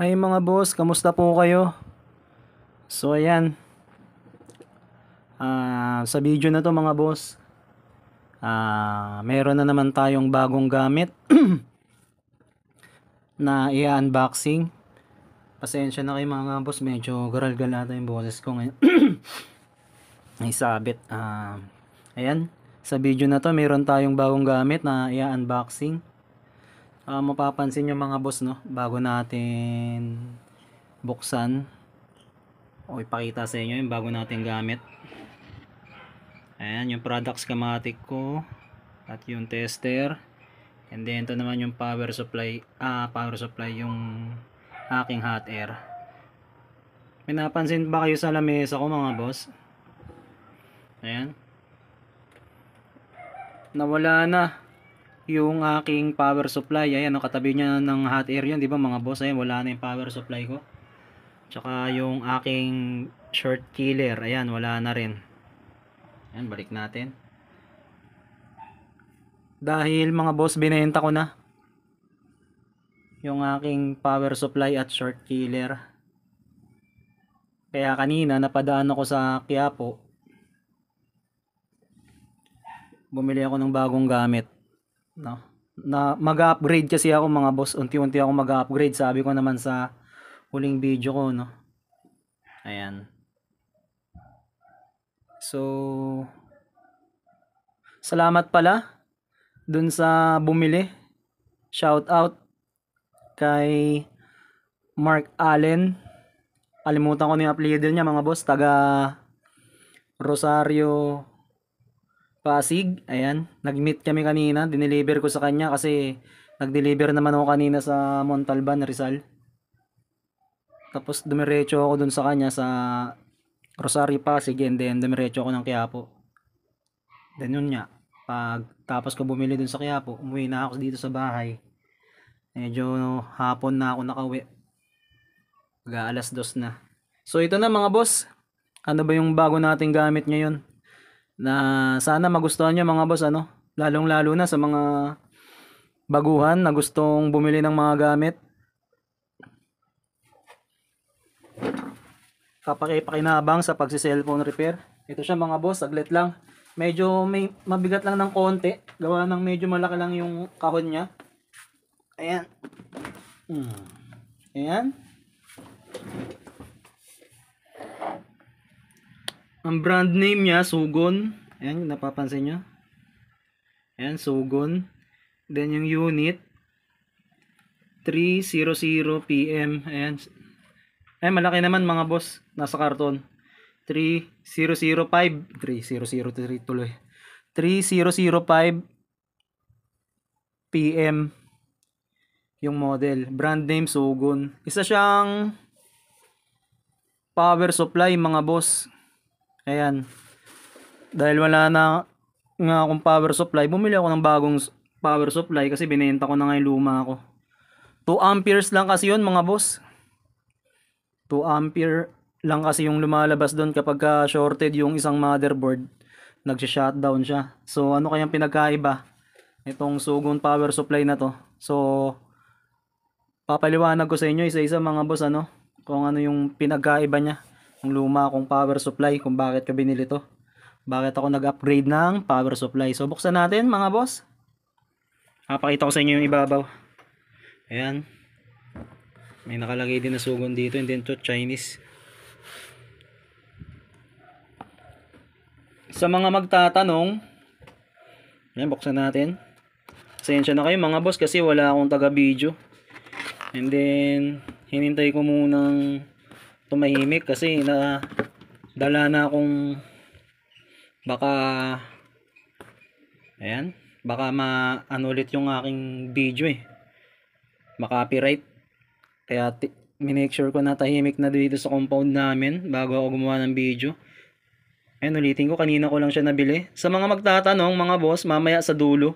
Ay mga boss, kamusta po kayo? So ayan, sa video na to mga boss, meron na naman tayong bagong gamit na i-unboxing. Pasensya na kayo mga boss, medyo garal-gal yung boses ko ngayon. Ay sabit. Ayan, sa video na to meron tayong bagong gamit na i-unboxing. Mapapansin nyo mga boss, no, bago natin buksan o ipakita sa inyo yung bago natin gamit. Ayan yung product schematic ko at yung tester, and then ito naman yung power supply yung aking hot air. May napansin ba kayo sa lamesa ko mga boss? Ayan, nawala na yung aking power supply. Ayan, katabi niya ng hot air yun, di ba mga boss? Ayan, wala na yung power supply ko. Tsaka yung aking short killer, ayan, wala na rin. Ayan, balik natin. Dahil mga boss, binenta ko na yung aking power supply at short killer. Kaya kanina napadaan ako sa Quiapo. Bumili ako ng bagong gamit. No? Na mag-upgrade kasi ako mga boss. Unti-unti ako mag-upgrade. Sabi ko naman sa huling video ko, no. Ayan. So salamat pala dun sa bumili. Shout out kay Mark Allen. Kalimutan ko na yung apelyido niya mga boss. Taga Rosario, Pasig. Ayan, nag-meet kami kanina. Dineliver ko sa kanya kasi nag-deliver naman ako kanina sa Montalban, Rizal. Tapos dumiretso ako dun sa kanya sa Rosario, Pasig, and then dumiretso ako ng Quiapo. Then yun nga, pag tapos ko bumili dun sa Quiapo, umuwi na ako dito sa bahay. Medyo hapon na ako nakauwi. Alas 2 na. So ito na mga boss. Ano ba yung bago nating gamit ngayon? Na sana magustuhan nyo mga boss, ano? Lalong-lalo na sa mga baguhan na gustong bumili ng mga gamit. Kapakipakinabang sa pagsi-cellphone repair. Ito siya mga boss, saglit lang. Medyo may mabigat lang ng konti. Gawa ng medyo malaki lang yung kahon niya. Ayan. Ayan. Ang brand name niya, Sugon. Ayan, napapansin nyo. Ayan, Sugon. Then yung unit, 300 PM. Ayan. Ayan, malaki naman mga boss. Nasa karton. 3005. 3003 tuloy. 3005 PM yung model. Brand name, Sugon. Isa siyang power supply mga boss. Ayan. Dahil wala na nga akong power supply, bumili ako ng bagong power supply kasi binenta ko na nga yung luma ko. 2 amperes lang kasi yun mga boss. 2 ampere lang kasi yung lumalabas doon kapag shorted yung isang motherboard. Nagsha-shutdown siya. So ano kayang pinagkaiba itong Sugon power supply na to? So papaliwanag ko sa inyo isa-isa mga boss, ano, kung ano yung pinagkaiba niya. Yung luma kong power supply, kung bakit ko binili to. Bakit ako nag-upgrade ng power supply. So buksan natin mga boss. Papakita ko sa inyo yung ibabaw. Ayan. May nakalagay din na Sugon dito, and then to Chinese. Sa mga magtatanong, ayan, buksan natin. Pasensya na kayo mga boss kasi wala akong taga-video. And then hinintay ko munang tumahimik kasi dala na akong baka ayan, baka ma-ano ulit yung aking video ma-copyright. Kaya minake sure ko na tahimik na dito sa compound namin bago ako gumawa ng video. Ayan, ulitin ko, kanina ko lang siya nabili. Sa mga magtatanong mga boss, mamaya sa dulo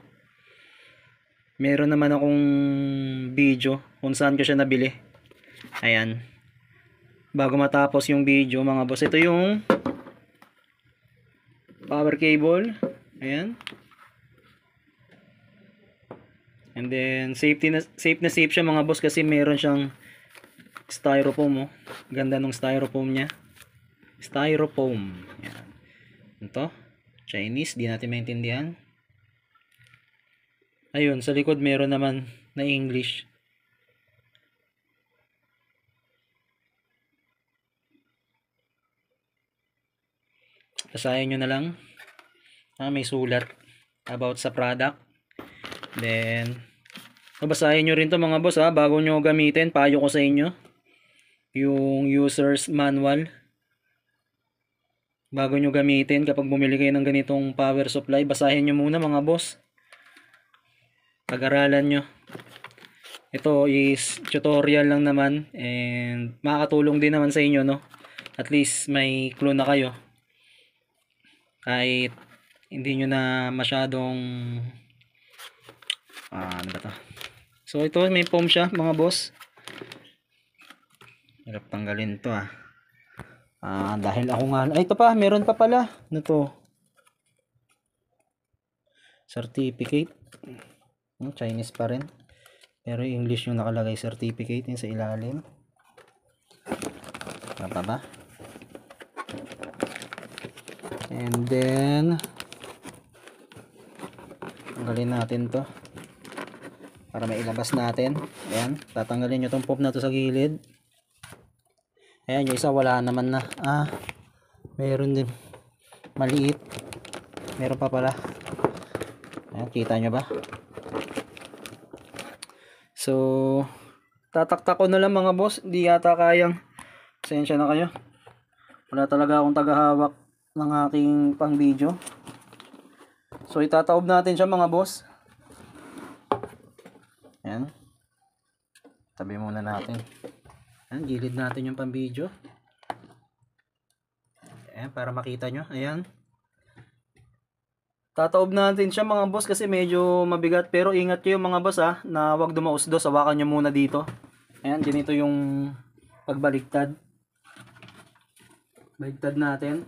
meron naman akong video kung saan ko siya nabili. Ayan, bago matapos yung video mga boss, ito yung power cable. Ayan. And then safe na safe siya mga boss kasi meron siyang styrofoam oh. Ganda ng styrofoam niya. Styrofoam. Yan. Ito. Chinese. Di natin maintindihan. Ayun. Sa likod meron naman na English. Basahin nyo na lang. May sulat about sa product. Then, basahin nyo rin to mga boss ha. Bago nyo gamitin, payo ko sa inyo. Yung user's manual. Bago nyo gamitin, kapag bumili kayo ng ganitong power supply, basahin nyo muna mga boss. Pag-aralan nyo. Ito is tutorial lang naman. And makakatulong din naman sa inyo, no? At least may clue na kayo. Kahit hindi nyo na masyadong ano ba to? So ito may foam siya mga boss. Hirap tanggalin to dahil ako nga ito pa meron pa pala ano to, certificate. Chinese pa rin pero English yung nakalagay, certificate yung sa ilalim. Ano pa ba? And then tanggalin natin to para mailabas natin. Ayan, tatanggalin nyo tong pop na to sa gilid. Ayan, yung isa wala naman na. Meron din maliit. Meron pa pala. Ayan, kita nyo ba? So tataktak ko na lang mga boss. Hindi yata kayang. Pasensya na kayo. Wala talaga akong tagahawak ng aking pang video. So itataob natin siya mga boss. Ayan. Tabi muna natin. Ayan, gilid natin yung pang video. Ayan, para makita nyo. Ayan. Tataob natin siya mga boss kasi medyo mabigat. Pero ingat kayo mga boss na wag dumausdos. Hawakan nyo muna dito. Ayan, ganito yung pagbaliktad. Baligtad natin.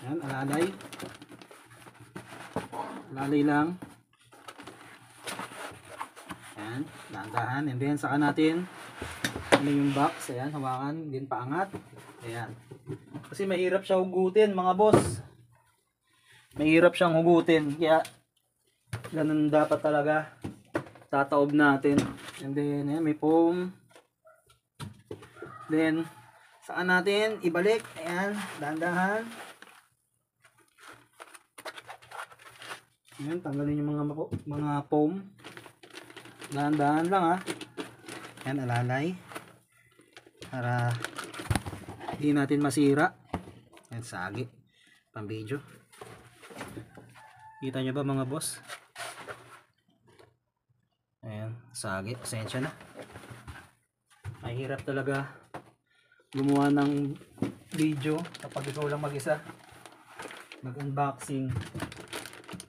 Ayan, alalay. Alalay lang. Ayan, dahan-dahan. And then, saka natin ano yung box. Ayan, hawakan. Din paangat. Ayan. Kasi mahirap siya hugutin, mga boss. Mahirap siyang hugutin. Kaya, ganun dapat talaga. Tataob natin. And then, ayan, may foam. Then, saka natin ibalik. Ayan, dahan-dahan. Ayan, tanggalin yung mga foam. Dahan-dahan lang Ayan, alalay. Para hindi natin masira. Ayan, sagi. Pang video. Kita nyo ba mga boss? Ayan, sagi. Pasensya na. Mahirap talaga gumawa ng video kapag ikaw lang mag-isa. Mag-unboxing.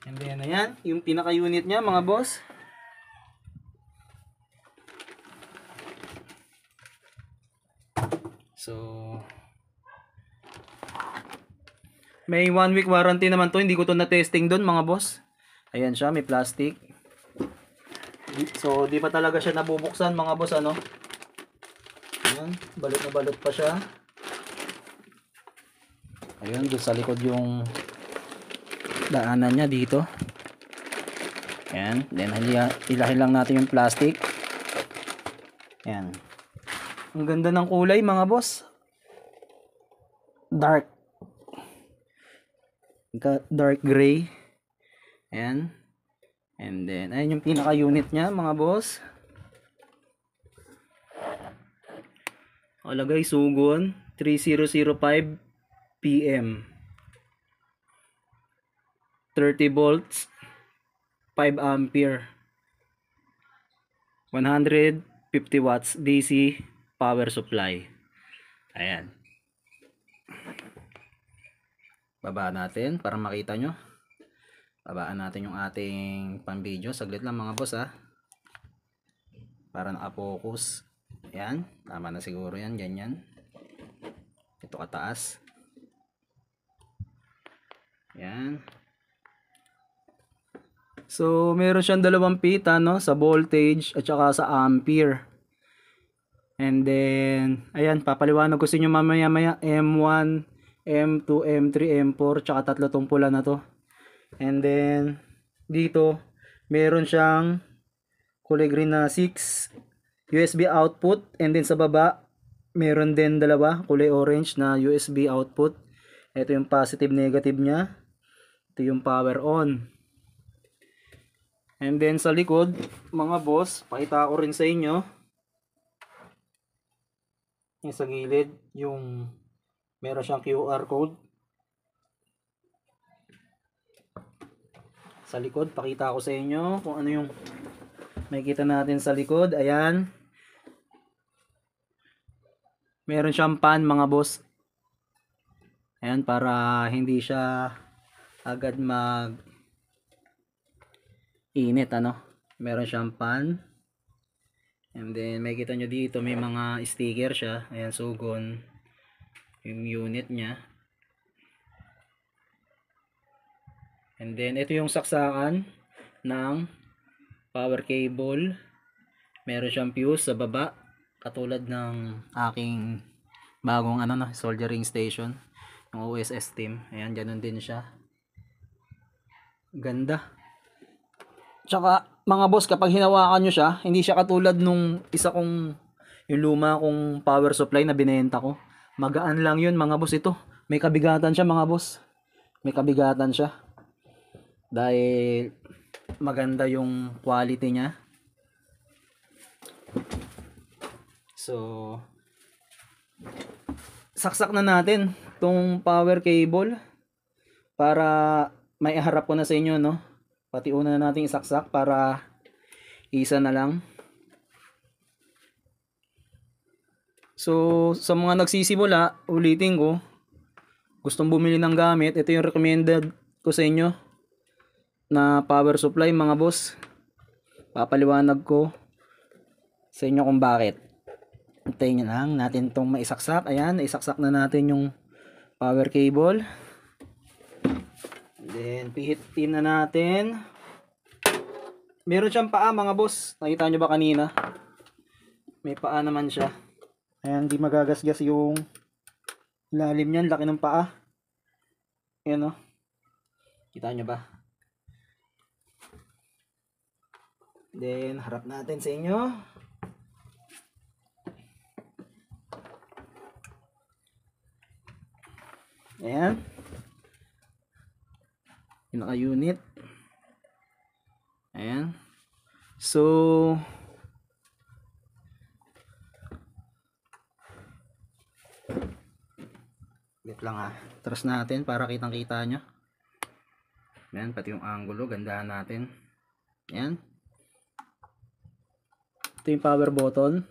And then, ayan, yung pinaka-unit niya mga boss. So, may 1 week warranty naman to. Hindi ko to na-testing doon mga boss. Ayan siya, may plastic. So, di pa talaga siya nabubuksan mga boss, ano. Ayan, balot na balot pa siya. Ayun, doon sa likod yung daanan niya dito. Ayan, then ilahin lang natin yung plastic. Ayan. Ang ganda ng kulay mga boss. Dark gray. Ayan. And then, ayan yung pinaka-unit niya mga boss. Alagay sugon 3005 PM 30 volts 5 ampere 150 watts DC power supply. Ayan. Baba natin para makita nyo. Babaan natin yung ating pang video. Saglit lang mga boss para naka-focus. Ayan. Tama na siguro yan. Ganyan. Ito kataas. Ayan. So, meron siyang dalawang pita, no, sa voltage at saka sa ampere. And then, ayan, papaliwanag ko sa inyo mamaya-maya, M1, M2, M3, M4, tsaka tatlo tong pula na to. And then, dito, meron siyang kulay green na 6 USB output. And then sa baba, meron din dalawa, kulay orange na USB output. Ito yung positive, negative niya. Ito yung power on. And then sa likod, mga boss, pakita ko rin sa inyo. Yung sa gilid, yung meron siyang QR code. Sa likod, pakita ko sa inyo kung ano yung makikita natin sa likod. Ayan. Meron siyang pan, mga boss. Ayan, para hindi siya agad mag init, ano. Meron siyang pan. And then makikita nyo dito may mga sticker siya. Ayan, sugon yung unit niya. And then ito yung saksakan ng power cable. Meron siyang fuse sa baba, katulad ng aking bagong ano na soldering station, yung OSS team. Ayan, ganun din siya. Ganda. Tsaka mga boss, kapag hinawakan nyo siya, hindi siya katulad nung isa kong yung luma kong power supply na binenta ko. Magaan lang yun mga boss. Ito may kabigatan siya mga boss. May kabigatan siya dahil maganda yung quality niya. So saksak na natin tong power cable para may harap ko na sa inyo, no. Pati una na natin isaksak para isa na lang. So sa mga nagsisimula, ulitin ko, gustong bumili ng gamit, ito yung recommended ko sa inyo na power supply mga boss. Papaliwanag ko sa inyo kung bakit. Hintayin nyo lang natin itong maisaksak. Ayan, naisaksak na natin yung power cable. Then pihitin na natin. Meron siyang paa mga boss. Nakita nyo ba kanina? May paa naman siya. Ayan, hindi magagasgas yung ilalim niyan. Laki ng paa. Ayan o. Kita nyo ba? Then harap natin sa inyo. Ayan. Yung naka-unit. Ayan. So wait lang ha. Trust natin para kitang kita nyo. Ayan, pati yung angulo, gandahan natin. Ayan. Ito yung power button.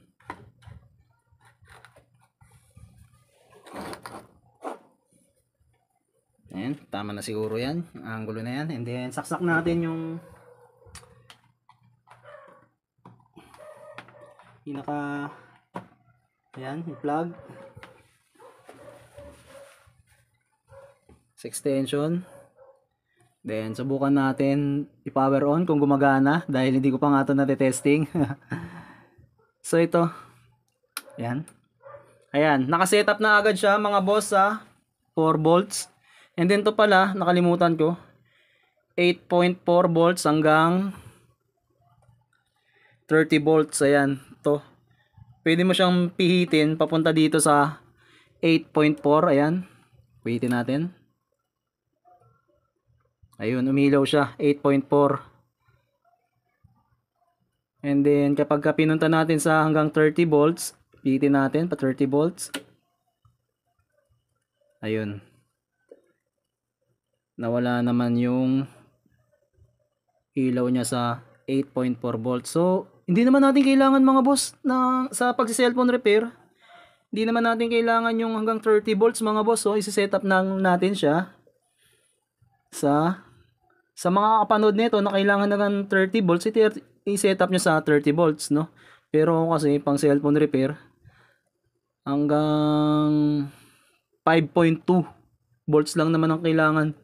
Ayan, tama na siguro yan, yung angulo na yan. And then saksak natin yung pinaka, ayan, yung plug sa extension. Then subukan natin i-power on kung gumagana dahil hindi ko pa nga ito na-testing. So ito, ayan. Ayan, nakasetup na agad siya mga boss sa 4 volts. And then to pala, nakalimutan ko, 8.4 volts hanggang 30 volts. Ayan, to. Pwede mo siyang pihitin papunta dito sa 8.4. Ayan, pihitin natin. Ayun, umilaw siya, 8.4. And then kapag pinunta natin sa hanggang 30 volts, pihitin natin pa 30 volts. Ayun. Nawala naman yung ilaw niya sa 8.4 volts. So, hindi naman natin kailangan mga boss na sa pagsi-cellphone repair. Hindi naman natin kailangan yung hanggang 30 volts mga boss. So, isi-set up natin siya sa mga kapanood nito na kailangan ng 30 volts, i-set up nyo sa 30 volts, no? Pero kasi pang cellphone repair hanggang 5.2 volts lang naman ang kailangan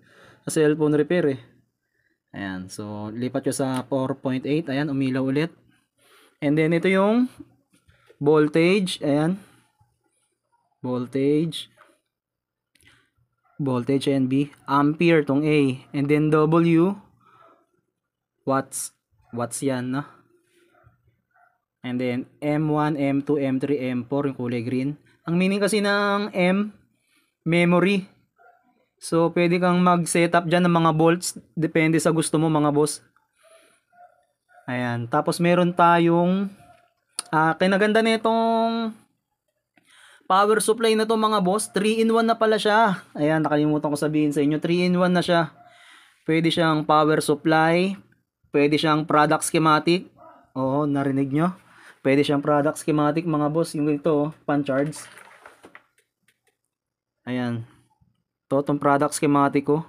sa cellphone repair eh. Ayan. So, lipat nyo sa 4.8. Ayan, umilaw ulit. And then, ito yung voltage. Ayan. Voltage. Voltage NB. Ampere tong A. And then, W. Watts. Watts yan, no? And then, M1, M2, M3, M4. Yung kulay green. Ang meaning kasi ng M, memory. So, pwede kang mag-setup dyan ng mga volts. Depende sa gusto mo, mga boss. Ayan. Tapos, meron tayong kinaganda nitong power supply na to, mga boss. 3-in-1 na pala siya. Ayan, nakalimutan ko sabihin sa inyo. 3-in-1 na siya. Pwede siyang power supply. Pwede siyang product schematic. Oo, narinig nyo? Pwede siyang product schematic, mga boss. Yung ito, pan-charge. Ayan. Ito, itong product schematic ko.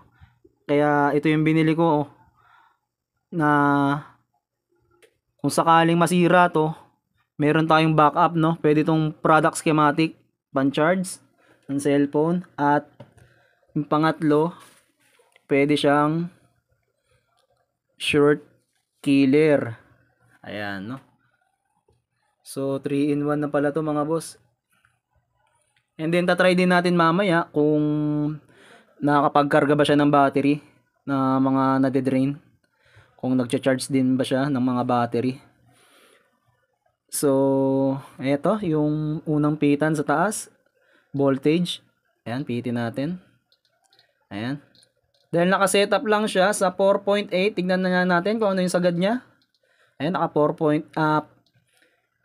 Kaya, ito yung binili ko. Na, kung sakaling masira to, meron tayong backup, no? Pwede itong product schematic, pan-charge ng cellphone. At, yung pangatlo, pwede siyang short killer. Ayan, no? So, 3-in-1 na pala to, mga boss. And then, tatry din natin mamaya kung nakakapagkarga ba siya ng battery na mga nade-drain. Kung nagcha-charge din ba siya ng mga battery. So, eto, yung unang pitan sa taas. Voltage. Ayan, pitin natin. Ayan. Dahil naka-setup lang siya sa 4.8, tignan na natin kung ano yung sagad niya. Ayan, naka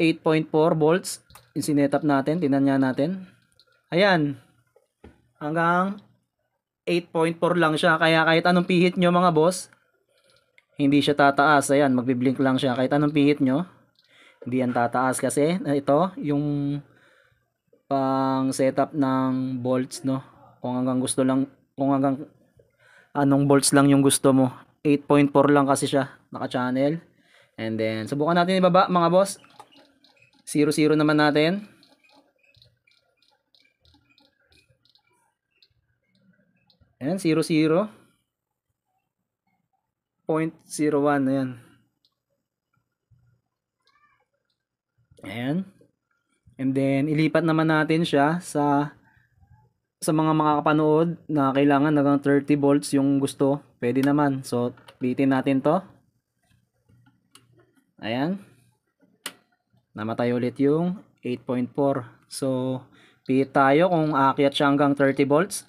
8.4 volts yung sinetap natin. Tignan nga natin. Ayan. Hanggang 8.4 lang siya. Kaya kahit anong pihit nyo, mga boss, hindi siya tataas. Ayan, magbiblink lang siya. Kahit anong pihit nyo, hindi yan tataas. Kasi ito, yung pang setup ng volts, no? Kung hanggang gusto lang, kung hanggang anong volts lang yung gusto mo. 8.4 lang kasi siya, naka-channel. And then, subukan natin ibaba, mga boss. 0-0 naman natin. Ayan, 0-0. 0.01, ayan. Ayan. And then, ilipat naman natin siya sa mga makakapanood na kailangan hanggang 30 volts yung gusto. Pwede naman. So, bitin natin to. Ayan. Namatay ulit yung 8.4. So, pihit tayo kung aakyat siya hanggang 30 volts.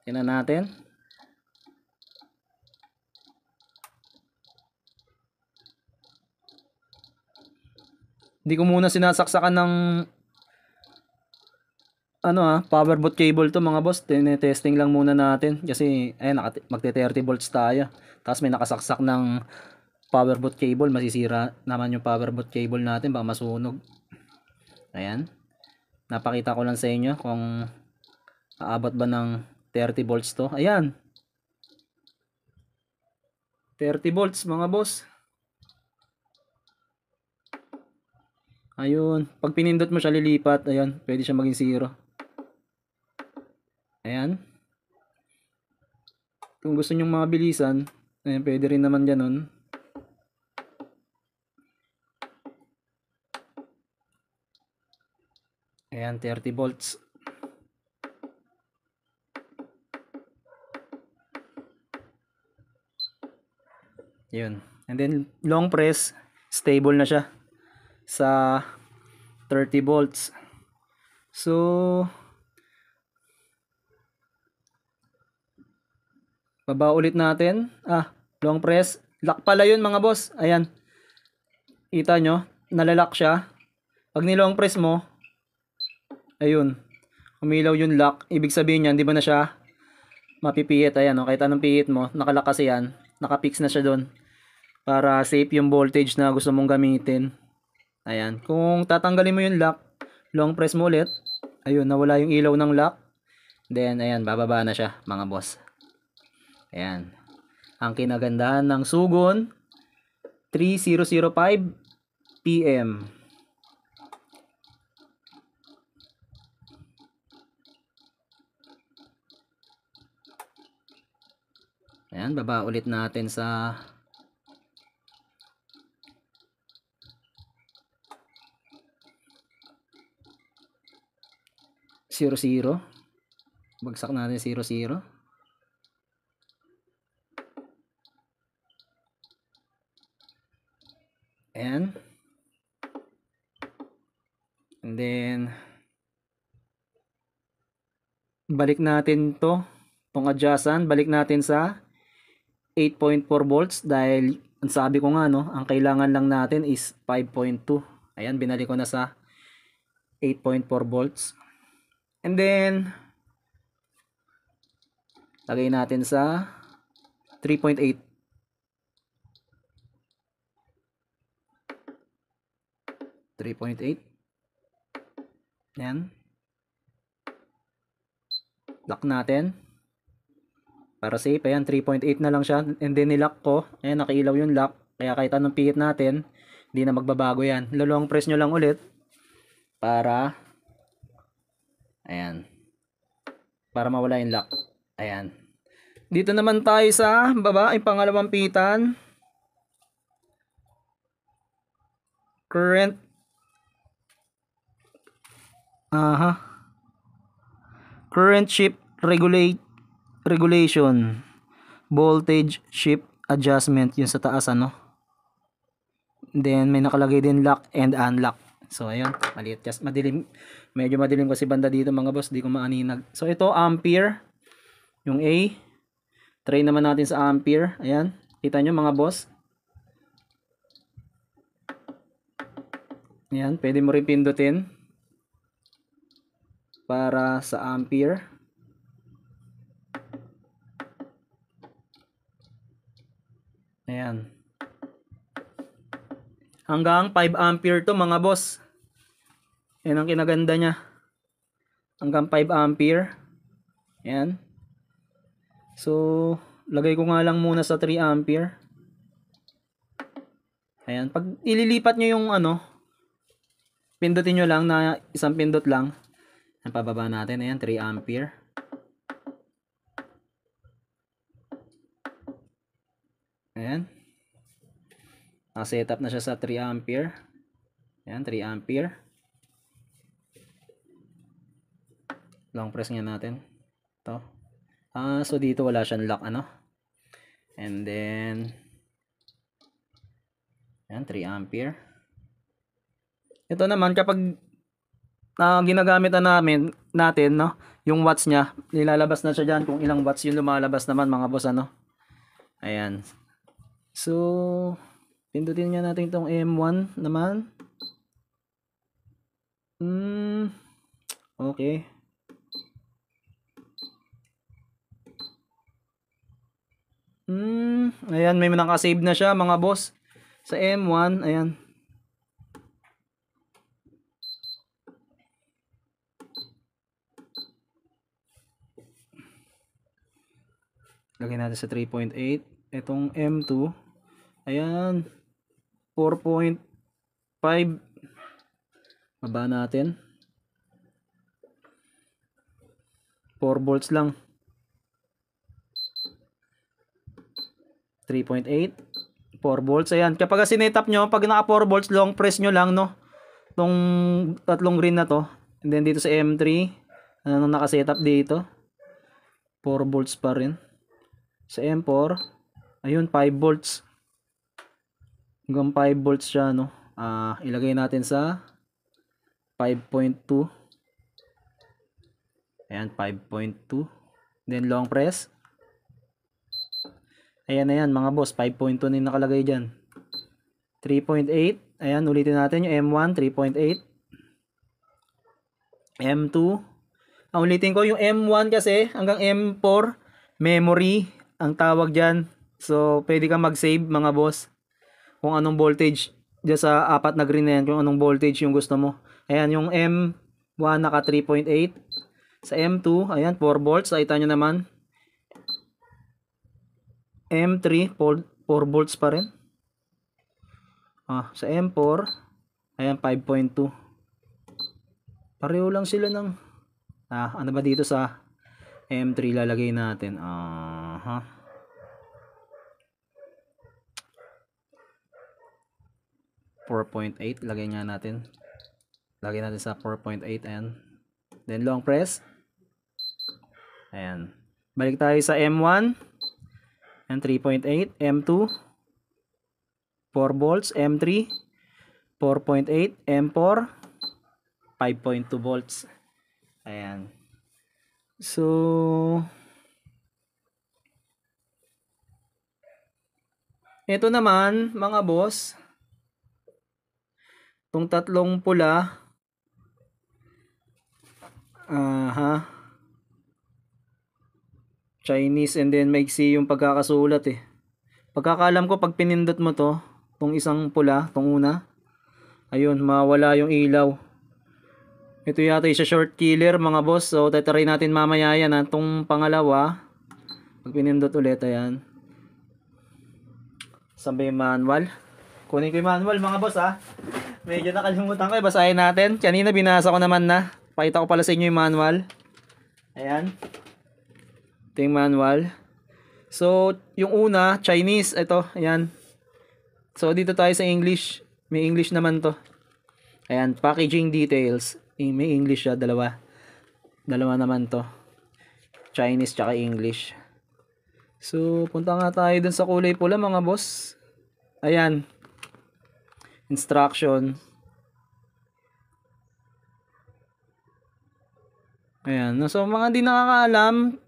Tingnan natin. Hindi ko muna sinasaksakan ng power boot cable to, mga boss. Testing lang muna natin kasi ayan, magte 30 volts tayo. Tapos may nakasaksak ng power boot cable, masisira naman yung power boot cable natin, baka masunog. Ayan. Napakita ko lang sa inyo kung aabot ba ng 30 volts to. Ayan. 30 volts, mga boss. Ayun. Pag pinindot mo siya, lilipat. Ayan. Pwede siya maging 0. Ayan. Kung gusto nyong mabilisan, ayan, pwede rin naman ganon. Ayan, 30 volts. Yun. And then, long press, stable na siya sa 30 volts. So, baba ulit natin. Long press. Lock pala yun, mga boss. Ayan. Kita nyo, nalalak siya. Pag nilong press mo, ayun, umilaw yung lock. Ibig sabihin yan, di ba na siya mapipihit. Ayan, kahit anong pihit mo, nakalock kasi yan. Nakapix na siya doon. Para safe yung voltage na gusto mong gamitin. Ayan. Kung tatanggalin mo yung lock, long press mo ulit. Ayun, nawala yung ilaw ng lock. Then, ayan, bababa na siya, mga boss. Ayan. Ang kinagandahan ng Sugon 3005 PM. Ayan, baba ulit natin sa 0, 0. Bagsak natin 0, 0. Ayan. And then balik natin tong adjustan, balik natin sa 8.4 volts dahil ang sabi ko nga no, ang kailangan lang natin is 5.2. Ayan, binalik ko na sa 8.4 volts. And then lagay natin sa 3.8. 3.8. Ayan. Lock natin. Para safe. Ayan, 3.8 na lang siya. And then nilock ko. Ayan, nakailaw yung lock. Kaya kahit anong pihit natin, hindi na magbabago yan. Long press nyo lang ulit. Para, ayan. Para mawala yung lock. Ayan. Dito naman tayo sa baba, yung pangalawang pitan. Current. Current shift regulation. Voltage shift adjustment. Yung sa taas ano. Then may nakalagay din lock and unlock. So ayun, maliit, just madilim. Medyo madilim kasi banda dito mga boss, di ko maaninag. So ito ampere, yung A. Try naman natin sa ampere. Ayan, kita nyo mga boss. Ayan, pwede mo rin pindutin para sa ampere. Ayan. Hanggang 5 ampere to mga boss. Yan ang kinaganda niya. Hanggang 5 ampere. Ayan. So, lagay ko nga lang muna sa 3 ampere. Ayan. Pag ililipat nyo yung ano, pindutin nyo lang na isang pindot lang. Ayan, pababa natin. Ayan, 3 ampere. Ayan. Naka-setup na siya sa 3 ampere. Ayan, 3 ampere. Long press nga natin. Ito. So dito wala siyang lock ano. And then ayan, 3 ampere. Ito naman kapag ginagamit na natin no, yung watts niya, nilalabas na siya diyan kung ilang watts yung lumalabas naman mga boss ano. Ayan. So pindutin nga natin itong M1 naman. Okay. Ayan, may nakasave na siya mga boss. Sa M1, ayan. Lagyan natin sa 3.8. Itong M2, ayan. 4.5. Baba natin. 4 volts lang. 3.8. 4 volts. Ayan. Kapag sinetap nyo, pag naka 4 volts, long press nyo lang, no? Itong tatlong green na to. And then dito sa M3, ano nakasetup dito? 4 volts pa rin. Sa M4, ayun, 5 volts. Hanggang 5 volts siya, no? Ilagay natin sa 5.2. Ayan, 5.2. Then long press. Ayan na yan mga boss, 5.2 na yung nakalagay dyan. 3.8. Ayan, ulitin natin yung M1, 3.8. M2. Ulitin ko yung M1 kasi hanggang M4, memory ang tawag dyan. So, pwede kang mag-save mga boss kung anong voltage dyan sa apat na green na yan, kung anong voltage yung gusto mo. Ayan, yung M1 naka 3.8. Sa M2, ayan, 4 volts. Nakita nyo naman. M3, 4 volts pa rin. Sa M4, ayan, 5.2. Pareho lang sila ng, ano ba dito sa M3 lalagay natin? 4.8. Lagay nga natin. Lagay natin sa 4.8. Ayan. Then long press. Ayan. Balik tayo sa M1. And 3.8. M2. 4 volts. M3. 4.8. M4. 5.2 volts. Ayan. So, ito naman, mga boss, itong tatlong pula, Chinese, and then maiksi yung pagkakasulat eh. Pagkakalam ko, pag pinindot mo to, itong isang pula, itong una, ayun, mawala yung ilaw. Ito yata isa short killer, mga boss. So, tatry natin mamaya yan. Itong pangalawa, pag pinindot ulit, ayan. Sabay manual. Kunin ko yung manual, mga boss, ha. Medyo nakalimutan ko, basahin natin. Kanina binasa ko naman na. Pakita ko pala sa inyo yung manual. Ayan. Ito yung manual. So, yung una, Chinese. Ito, ayan. So, dito tayo sa English. May English naman to. Ayan, packaging details. May English siya, dalawa. Dalawa naman to. Chinese tsaka English. So, punta nga tayo dun sa kulay pula, mga boss. Ayan. Instruction. Ayan. So, mga hindi nakakaalam,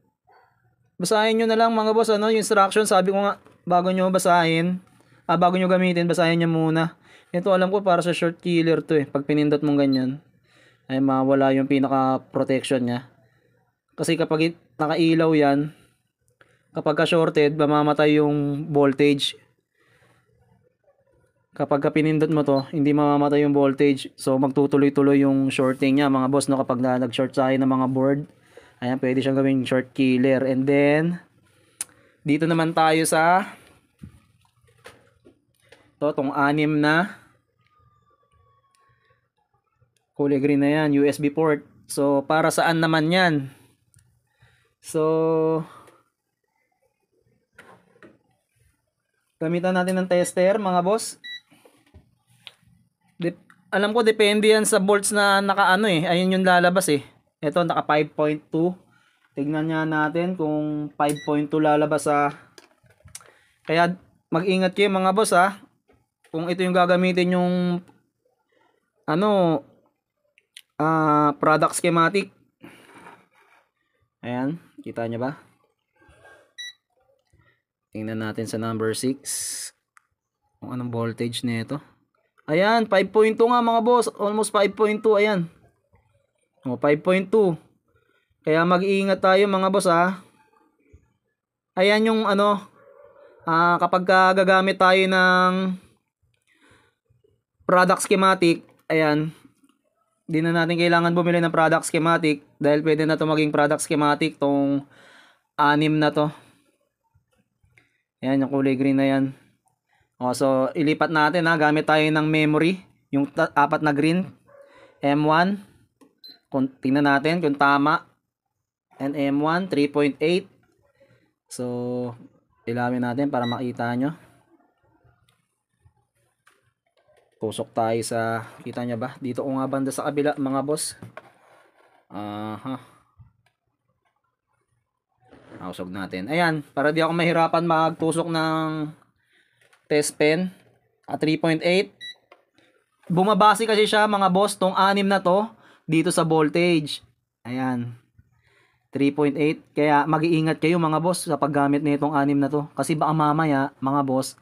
basahin nyo na lang, mga boss, ano, yung instruction. Sabi ko nga, bago nyo basahin, bago nyo gamitin, basahin nyo muna. Ito, alam ko, para sa short killer to eh. Pag pinindot mong ganyan, ay mawala yung pinaka protection niya. Kasi kapag nakailaw yan, kapag ka-shorted, mamamatay yung voltage. Kapag pinindot mo to, hindi mamamatay yung voltage. So magtutuloy-tuloy yung shorting niya, mga boss, no, kapag nag-short tayo ng mga board. Ayan, pwede siyang gawing short killer. And then dito naman tayo sa tong 6 na kulay green na yan, USB port. So, para saan naman yan? So, gamitan natin ng tester, mga boss. Alam ko, depende yan sa volts na nakaano eh. Ayun yung lalabas eh. Ito, naka 5.2. Tignan nga natin kung 5.2 lalabas sa... Kaya, mag-ingat kayo, mga boss, ha. Kung ito yung gagamitin yung... Ano... product schematic. Ayan, kita nyo ba? Tingnan natin sa number 6 kung anong voltage nito. Ayan, 5.2 nga, mga boss. Almost 5.2, ayan. O, 5.2. Kaya mag-iingat tayo, mga boss, ha. Ayan yung ano, kapag gagamit tayo ng product schematic, ayan, di na natin kailangan bumili ng product schematic dahil pwede na to maging product schematic tong 6 na to. Ayan, yung kulay green na yan. O, so ilipat natin, ha, gamit tayo ng memory, yung 4 na green, M1, kung tingnan natin kung tama, and M1 3.8. So ilawin natin para makita nyo. Tusok tayo sa, kita nyo ba? Dito ko nga banda sa kabila, mga boss. Ausog natin. Ayan, para di ako mahirapan magtusok ng test pen. 3.8. Bumabase kasi siya, mga boss, tong 6 na to, dito sa voltage. Ayan. 3.8. Kaya mag-iingat kayo, mga boss, sa paggamit nitong 6 na to. Kasi baka mamaya, mga boss,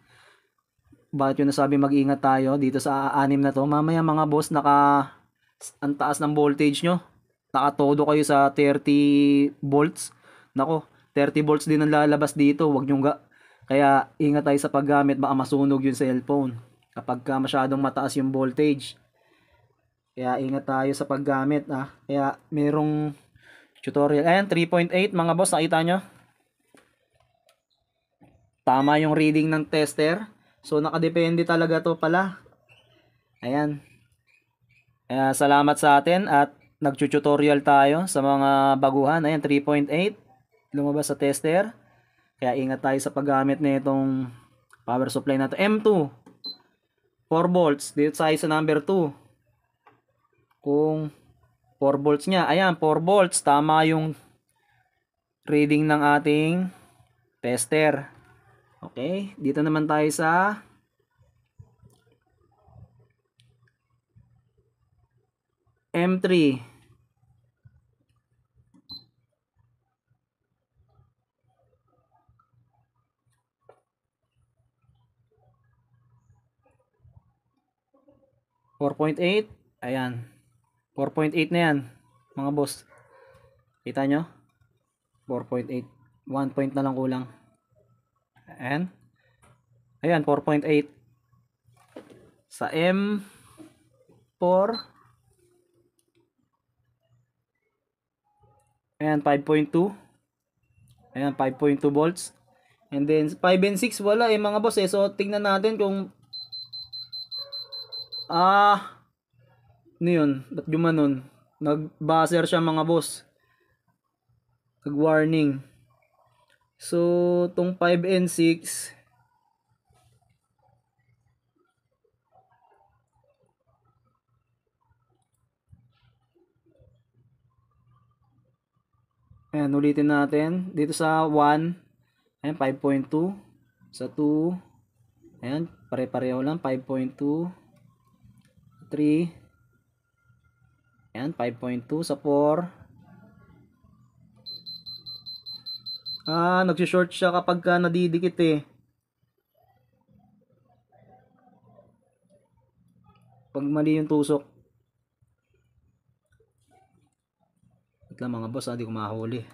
bakit yun nasabi mag-ingat tayo dito sa 6 na to? Mamaya, mga boss, ang taas ng voltage nyo. Nakatodo kayo sa 30 volts. Nako, 30 volts din ang lalabas dito. Huwag nyo kaya ingat tayo sa paggamit. Baka masunog yung cellphone kapag masyadong mataas yung voltage. Kaya ingat tayo sa paggamit. Kaya merong tutorial. Ayan, 3.8, mga boss. Nakita nyo? Tama yung reading ng tester. So, nakadepende talaga to pala. Ayan. Kaya, salamat sa atin at nag-tutorial tayo sa mga baguhan. Ayan, 3.8. Lumabas sa tester. Kaya, ingat tayo sa paggamit nitong power supply na to. M2. 4 volts. Dito tayo sa number 2. Kung 4 volts niya. Ayan, 4 volts. Tama yung reading ng ating tester. Okay. Dito naman tayo sa M3. .8. Ayan. 4.8 na yan, mga boss. Kita nyo? 4.8. 1 point na lang kulang. Ayan. Ayan, 4.8. Sa M4. Ayan, 5.2. Ayan, 5.2 volts. And then, 5 and 6, wala eh mga boss eh. So, tingnan natin kung ano yun? Ba't gumanon? Nag-buzzer siya mga boss. Nag-warning. So, tong 5 and 6. Ayan, ulitin natin. Dito sa 1. Ayan, 5.2. Sa 2. Ayan, pare-pareho lang. 5.2. 3. Ayan, 5.2 sa 4. Nag-short siya kapag ka nadidikit eh. Pag mali yung tusok. Wait lang mga boss, di ko mahuli.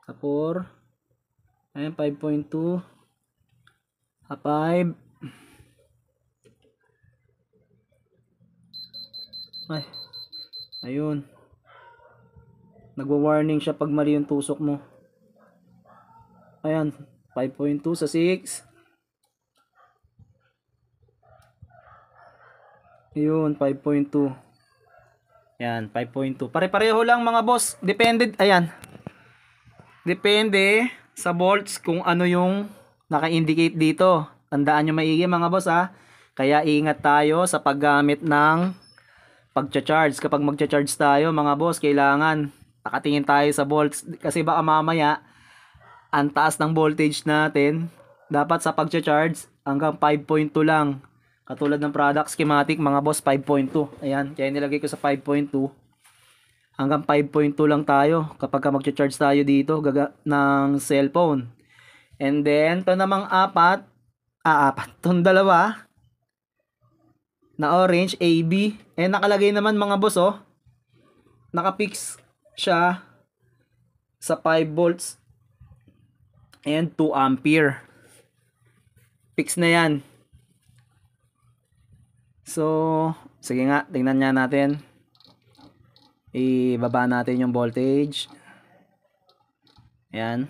Sa 4. Ayan, 5.2. Sa 5. Ay, ayun. Nagwa-warning siya pag mali yung tusok mo. Ayan, 5.2 sa 6. Ayun, 5.2. Ayan, 5.2. Pare-pareho lang mga boss. Depende, ayan. Depende sa volts kung ano yung naka-indicate dito. Tandaan nyo maigi mga boss ha. Kaya ingat tayo sa paggamit ng pagcha-charge. Kapag magcha-charge tayo mga boss, kailangan nakatingin tayo sa volts. Kasi baka mamaya, ang taas ng voltage natin. Dapat sa pagcha-charge, hanggang 5.2 lang. Katulad ng product schematic mga boss, 5.2. Ayan, kaya nilagay ko sa 5.2. Hanggang 5.2 lang tayo kapag magcha-charge tayo dito ng cellphone. And then, ito namang apat. Itong dalawa na orange, AB. Nakalagay naman mga boss, oh. Nakapix siya sa 5 volts and 2 ampere. Fix na yan. So, sige nga, tingnan nga natin. Ibaba natin yung voltage. Ayan.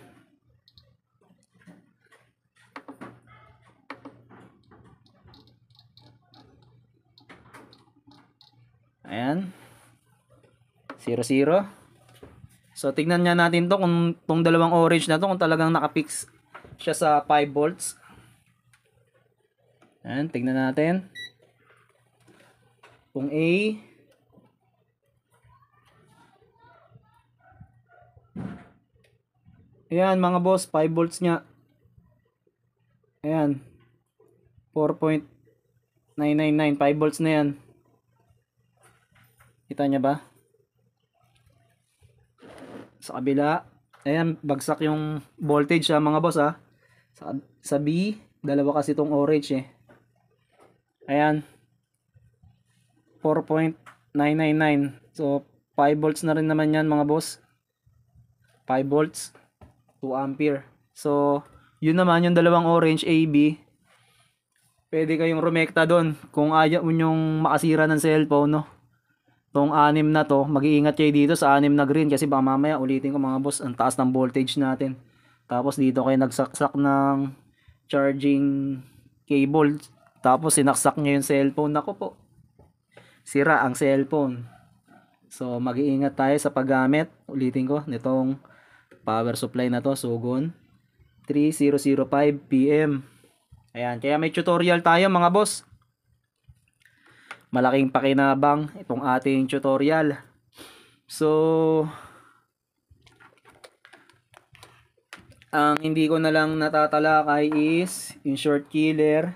Ayan. 0, 0. So, tignan nga natin to kung tong dalawang orange na to kung talagang nakapix siya sa 5 volts. Ayan, tignan natin. Kung A. Ayan mga boss, 5 volts nga. Ayan. 4.999, 5 volts na yan. Kita niya ba? Sa kabila. Ayan, bagsak yung voltage mga boss ha. Sa B, dalawa kasi itong orange eh. Ayan. 4.999. So, 5 volts na rin naman yan mga boss. 5 volts. 2 ampere. So, yun naman yung dalawang orange AB. Pwede kayong rumekta doon kung ayaw nyong makasira ng cellphone, no? Tong 6 na to, mag-iingat kayo dito sa 6 na green kasi baka mamaya ulitin ko mga boss, ang taas ng voltage natin. Tapos dito kayo nagsaksak ng charging cable. Tapos sinaksak nyo yung cellphone. Nako po. Sira ang cellphone. So, mag-iingat tayo sa paggamit. Ulitin ko, nitong power supply na to, Sugon 3005 PM. Ayan, kaya may tutorial tayo mga boss. Malaking pakinabang itong ating tutorial. So, ang hindi ko na lang natatalakay is yung short killer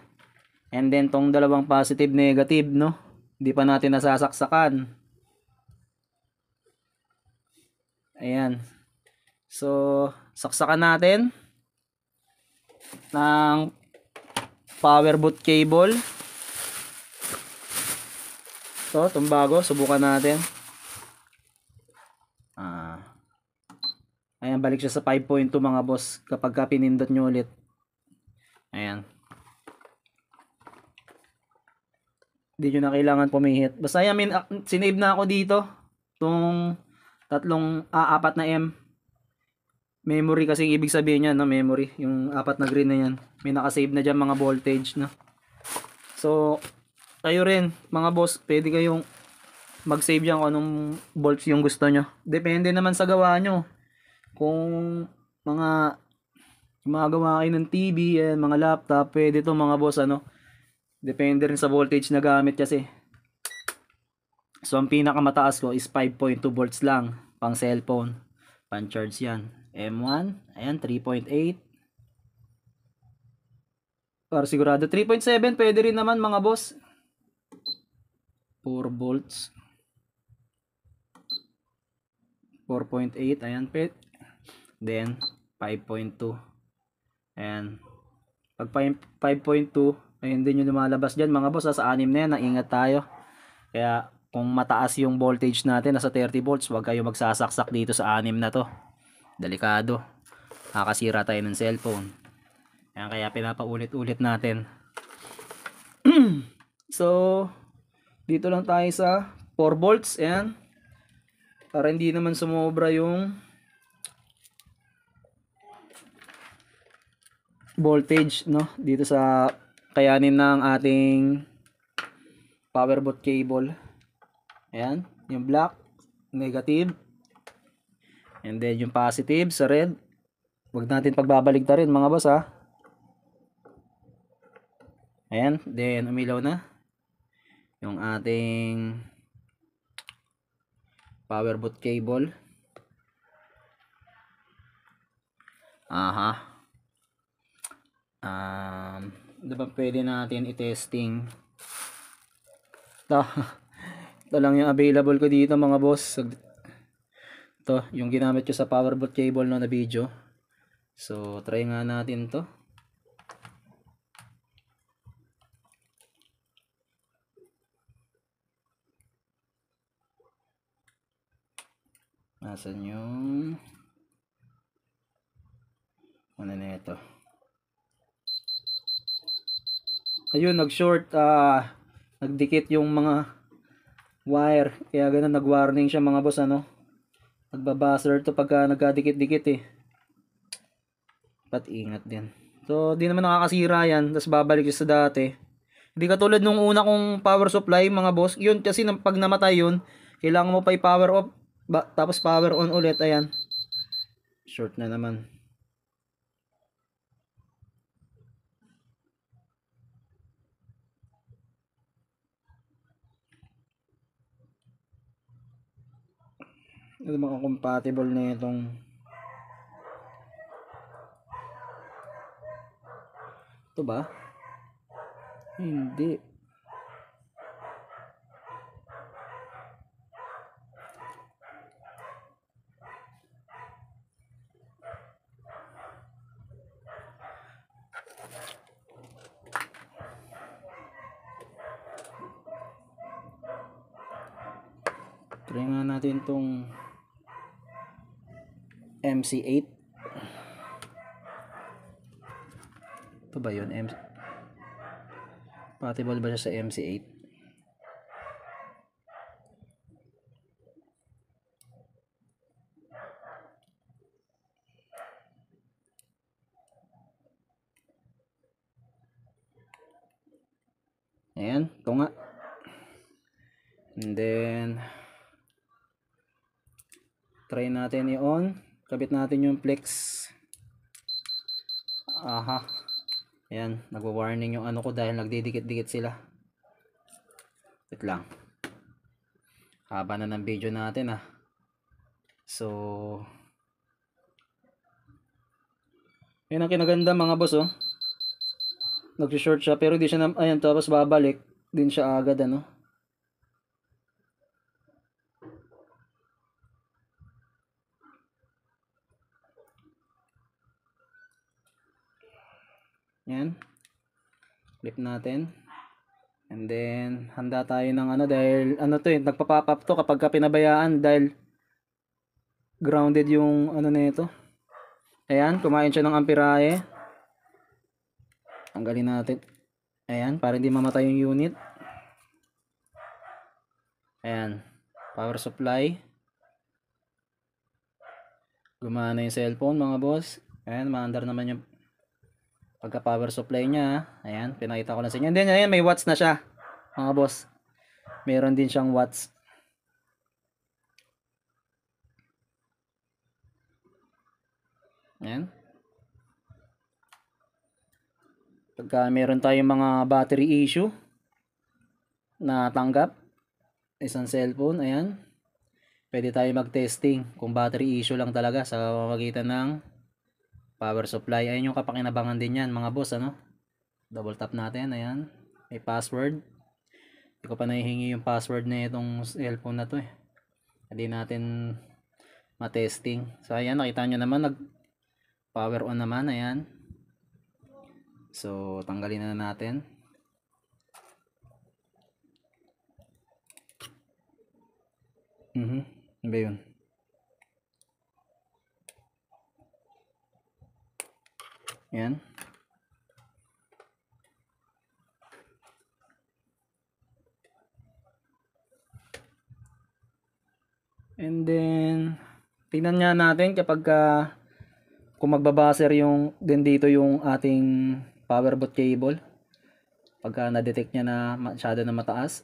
and then tong dalawang positive negative, no? Hindi pa natin nasasaksakan. Ayan. So, saksakan natin ng power boot cable. So, itong bago, subukan natin. Ayan, balik siya sa 5.2 mga boss kapag ka pinindot nyo ulit. Ayan. Hindi nyo na kailangan pumihit. Basta yan, sinave na ako dito. Itong apat na M. Memory kasi ibig sabihin niya, no? Memory. Yung apat na green na yan. May nakasave na dyan mga voltage, no? So, kayo rin, mga boss, pwede kayong mag-save dyan kung anong volts yung gusto nyo. Depende naman sa gawa nyo. Kung gumagawa kayo ng TV, mga laptop, pwede to mga boss, ano? Depende rin sa voltage na gamit kasi. So, ang pinakamataas ko is 5.2 volts lang. Pang cellphone. Pang charge yan. M1. Ayan, 3.8. Para sigurado. 3.7 pwede rin naman mga boss. 4 volts. 4.8. Ayan, then 5.2. Ayan. Pag 5.2, ayun din yung lumalabas dyan mga boss. Sa 6 na yan, naingat tayo. Kaya kung mataas yung voltage natin, nasa 30 volts, huwag kayo magsasaksak dito sa 6 na to. Delikado. Nakakasira tayo ng cellphone. Ayan, kaya pinapaulit-ulit natin. So, dito lang tayo sa 4 volts. Ayan. Para hindi naman sumobra yung voltage, no? Dito sa kayanin ng ating power boot cable. Ayan, yung black, negative. And then yung positive sa red. Huwag natin pagbabaligtarin mga boss, ha. Ayan, then umilaw na yung ating power boot cable. Aha. Diba pwede natin i-testing? Ito lang yung available ko dito mga boss. Ito, yung ginamit ko sa power boot cable no, na video. So, try nga natin to. Nasaan yung ano na ito? Ayun, nag-short, nagdikit yung mga wire. Kaya ganun, nag-warning siya mga boss, ano? Nagbabuzzer to pagka nagkadikit-dikit eh. Dapat ingat din. So, di naman nakakasira yan. Tapos babalik siya sa dati. Hindi katulad nung una kong power supply mga boss. Yun kasi pag namatay yun, kailangan mo pa i-power off. Tapos power on ulit. Ayan. Short na naman. Ano mga compatible na itong ito ba? Hindi. Try nga natin itong MC8. Ito ba yun? Compatible ba siya sa MC8? Ayan, ito nga. And then try natin i-on. Kabit natin yung flex. Aha. Ayan, nagwa-warning yung ano ko dahil nagdidikit-dikit sila. Wait lang. Haba na ng video natin ah. So, yan ang kinaganda mga boss oh. Nag-short siya pero di siya na, ayan, tapos babalik din siya agad ano. Yan. Flip natin. And then, handa tayo ng ano dahil ano to eh, nagpa-pop up to kapag ka pinabayaan dahil grounded yung ano nito. Ayan, kumain siya ng amperahe. Tanggalin natin. Ayan, para hindi mamatay yung unit. Ayan, power supply. Gumana yung cellphone mga boss. Ayan, maandar naman yung pagka power supply niya. Ayan, pinakita ko lang sa inyo. And then, ayan, may watts na siya mga boss. Meron din siyang watts. Ayan. Pagka meron tayong mga battery issue na tanggap, isang cellphone, ayan, pwede tayo mag-testing kung battery issue lang talaga sa pamamagitan ng power supply. Ayan yung kapakinabangan din yan mga boss ano. Double tap natin, ayan, may password. Hindi ko pa nahihingi yung password na itong cellphone na to eh. Hindi natin matesting. So ayan, nakita nyo naman nag power on naman, ayan. So tanggalin na natin. Ano ba yun? Ayan. And then tingnan nga natin kapag kung magbabaser yung din dito yung ating power boot cable. Pagka na-detect niya na masyado na mataas.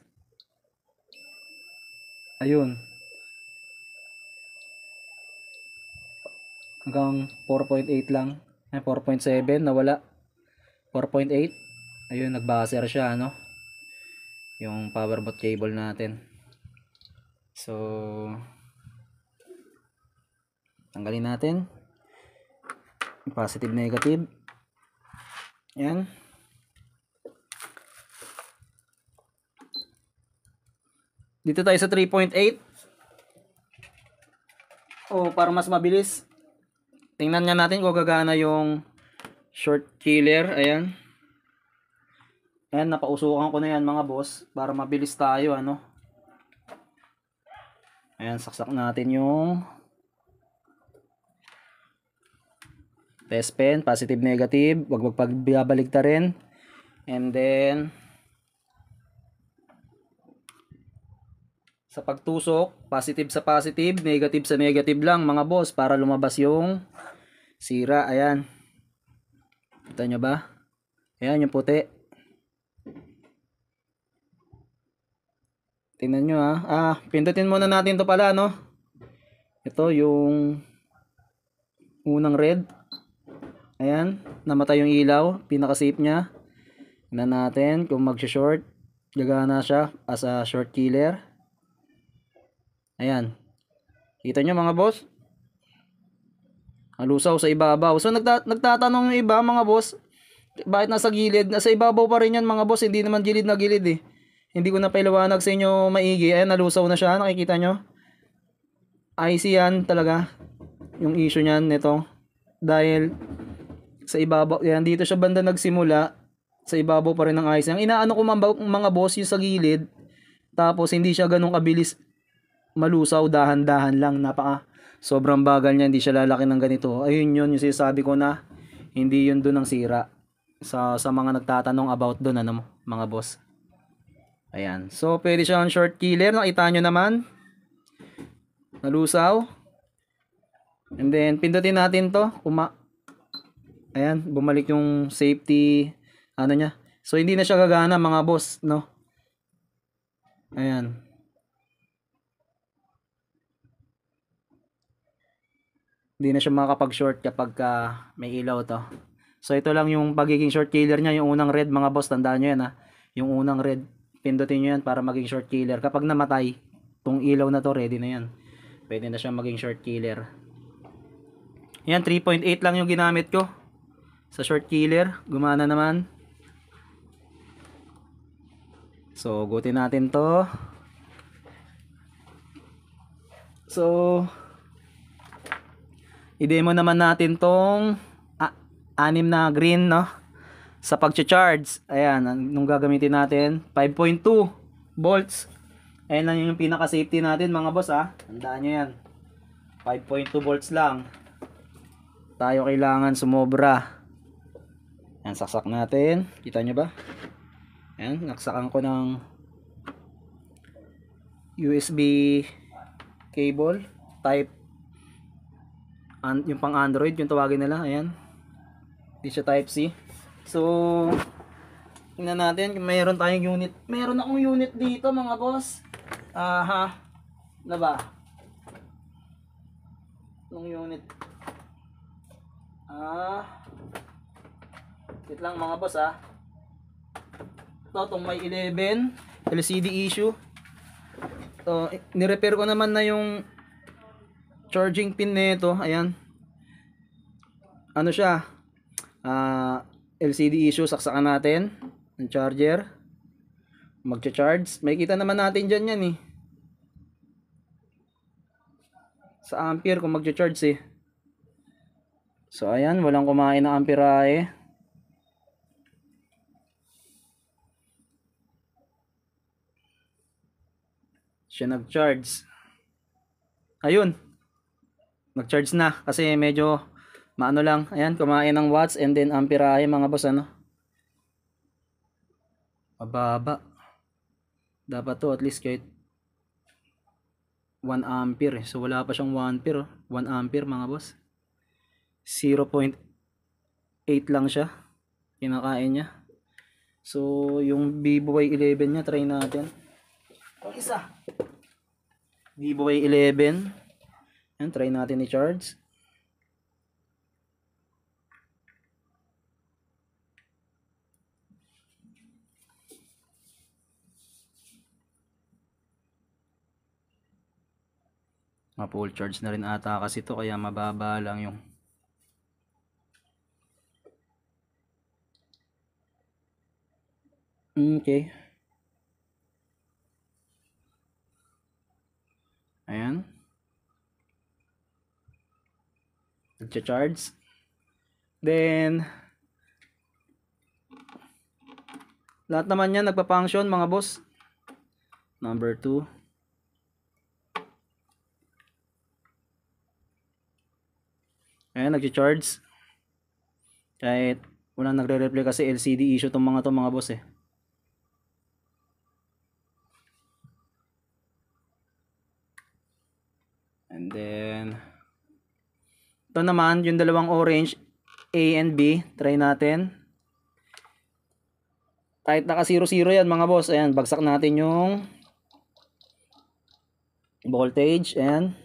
Ayun. Hanggang 4.8 lang. 4.7 nawala. 4.8. Ayun, nagbaser siya ano. Yung power boot cable natin. So tanggalin natin. Positive, negative. Yan. Dito tayo sa 3.8. Para mas mabilis. Tingnan nga natin kung gagana yung short killer. Ayan. Ayan, napausukan ko na yan mga boss. Para mabilis tayo ano. Ayan, saksak natin yung test pen, positive, negative. Wag magpagbabalik rin. And then sa pagtusok, positive sa positive, negative sa negative lang mga boss para lumabas yung sira. Ayan. Kita nyo ba? Ayan yung puti. Tingnan nyo ha. Pindutin muna natin to pala no. Ito yung unang red. Ayan, namatay yung ilaw, pinaka-safe niya. Tingnan natin kung mag-short, gagana siya as a short killer. Ayan. Kita nyo mga boss? Halusaw sa ibabaw. So nagtatanong yung iba mga boss, bakit nasa gilid? Nasa ibabaw pa rin yan mga boss, hindi naman gilid na gilid eh. Hindi ko na paliwanag sa inyo maigi. Ayan, halusaw na siya, nakikita nyo? IC yan talaga. Yung issue niyan nito. Dahil sa ibabaw, yan dito siya banda nagsimula, sa ibabaw pa rin ng ice. Ang inaano ko mga boss yung sa gilid, tapos hindi siya ganun kabilis malusaw, dahan-dahan lang, sobrang bagal niya, hindi siya lalaki ng ganito. Ayun yun yung sinasabi ko na hindi yun doon ang sira sa mga nagtatanong about doon ano mga boss. Ayan, so pwede siyang short killer, nakita nyo naman nalusaw. And then pindutin natin to, ayan, bumalik yung safety ano niya. So hindi na siya gagana mga boss, no? Ayan. Hindi na siya makakapag-short kapag may ilaw to. So ito lang yung pagiging short killer niya, yung unang red mga boss, tandaan nyo yan ha. Yung unang red, pindutin nyo yan para maging short killer. Kapag namatay, tong ilaw na to, ready na yan. Pwede na siya maging short killer. Yan, 3.8 lang yung ginamit ko sa short killer. Gumana naman. So, gutin natin to. So, i-demo naman natin tong anim na green, no? Sa pag-charge. Ayan, nung gagamitin natin, 5.2 volts. Ayan lang yung pinaka-safety natin mga boss ha. Tandaan nyo yan. 5.2 volts lang. Tayo kailangan sumobra. Ayan, saksak natin. Kita nyo ba? Ayan, naksakan ko ng USB cable. Type yung pang Android, yung tawagin nila. Ayan. Hindi siya type C. So, tingnan natin kung mayroon tayong unit. Meron akong unit dito mga boss. Aha. Na ba? Nung unit. Wait lang mga boss ha. Ito, itong may 11 LCD issue. So, nirepair ko naman na yung charging pin nito. Ayan. Ano siya? LCD issue. Saksakan natin ang charger. Magcha-charge. May kita naman natin dyan yan eh. Sa ampere kung magcha-charge eh. So ayan, walang kumain na amperahe. Siya nag-charge. Ayun. Nag-charge na kasi medyo maano lang. Ayan, kumain ng watts and then amperahe mga boss ano. Mababa. Dapat to at least kahit 1 ampere. So wala pa siyang 1 ampere. 1 ampere mga boss. 0.8 lang siya. Kinakain niya. So yung Vivo Y11 niya, try natin. Ang isa. Vivo Y11. Yan, try natin i-charge. Ma-full charge na rin ata kasi to kaya mababa lang yung okay. Ayan. Nagcha-charge. Then lahat naman yan nagpa-function mga boss. Number 2. Ayan, nagcha-charge. Kahit walang nagre-reply kasi LCD issue tong mga to mga boss eh. And then ito naman yung dalawang orange A and B, try natin. Kahit naka 0-0 yan mga boss. Ayan, bagsak natin yung voltage. Ayan.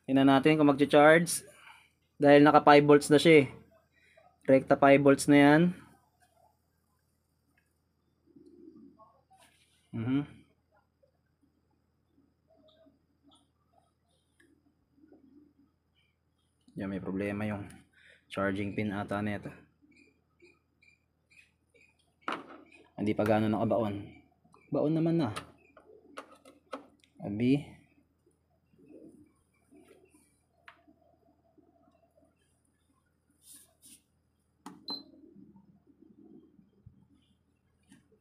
Tingnan natin kung magcha-charge. Dahil naka 5 volts na siya eh. Rekta 5 volts na yan. Yan, may problema yung charging pin ata nito. Hindi pa gano'n nakabaon. Baon naman na. Abi.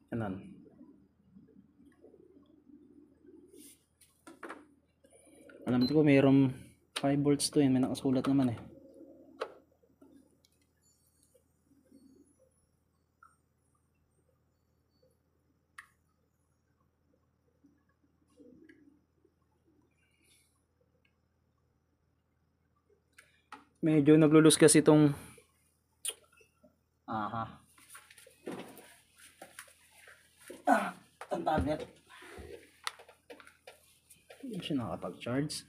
Anan. Alam ko mayroong 5 volts to yun. May nakasulat naman eh. Medyo naglulus kasi itong ang tablet. Hindi siya nakapag-charge.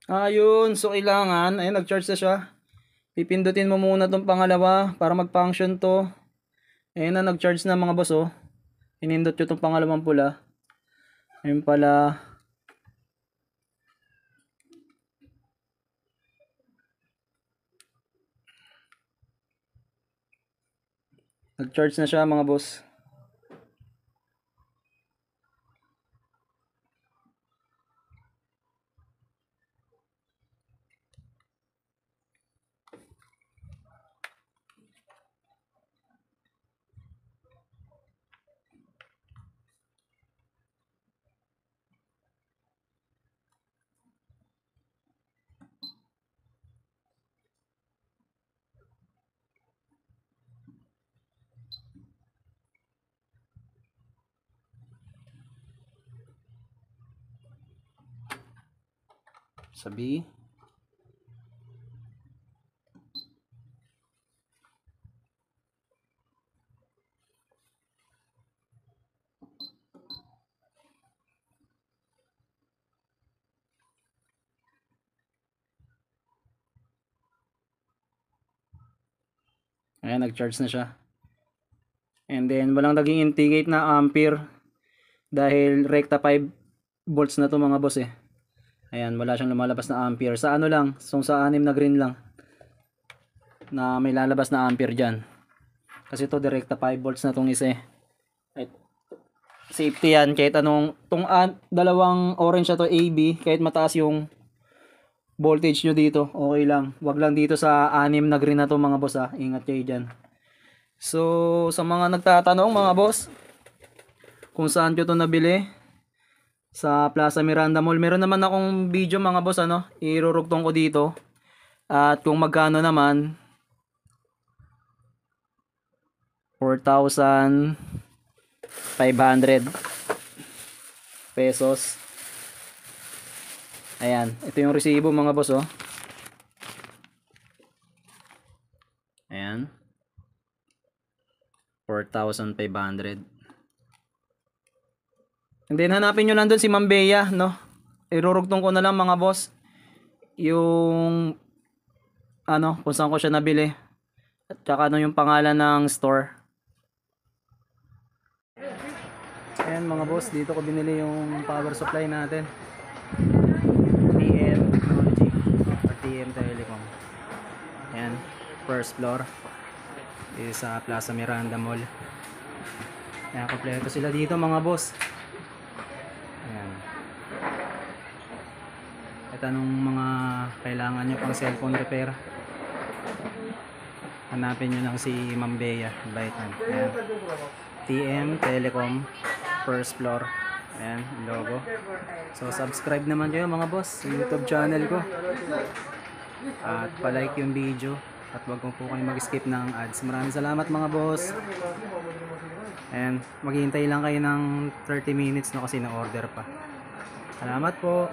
Ayun, so kailangan, ayun, nag-charge na siya. Pipindutin mo muna tong pangalawa para mag-function to. Ayun na, nag-charge na mga boss, oh. Pinindot ko tong pangalawang pula. Ayun pala. Nag-charge na siya mga boss. Sabi. Ayan, nag-charge na siya. And then, walang naging indicate na ampere. Dahil rekta 5 volts na to mga boss eh. Ayan, wala siyang lumalabas na ampere. Sa ano lang, sa 6 na green lang. Na may lalabas na ampere dyan. Kasi to direkta 5 volts na tong isa eh. Safety yan, kahit anong, dalawang orange na to AB, kahit mataas yung voltage nyo dito, okay lang. Wag lang dito sa 6 na green na to mga boss ha. Ingat kayo dyan. So, sa mga nagtatanong mga boss, kung saan ko to nabili, sa Plaza Miranda Mall. Meron naman akong video mga boss, ano, irurugtong ko dito. At kung magkano naman, 4,500 pesos. Ayan, ito yung resibo mga boss, oh. Ayan. 4,500. And then hanapin nyo lang doon si Ma'am Bea, no? Irurugtong ko na lang mga boss yung ano, kung saan ko siya nabili. At saka ano yung pangalan ng store. Ayan mga boss, dito ko binili yung power supply natin. TM Technology or TM Telecom. Ayan, first floor. Dito sa Plaza Miranda Mall. Ayan, kompleto sila dito mga boss. Ayan. At anong mga kailangan nyo pang cellphone repair, hanapin nyo lang si Ma'am Bea Baitan. Ayan. TM Telecom, first floor. Ayan, logo. So subscribe naman kayo mga boss sa YouTube channel ko. At palike yung video. At wag po kayo mag-skip ng ads. Maraming salamat mga boss. And maghihintay lang kayo ng 30 minutes no kasi na-order pa. Salamat po.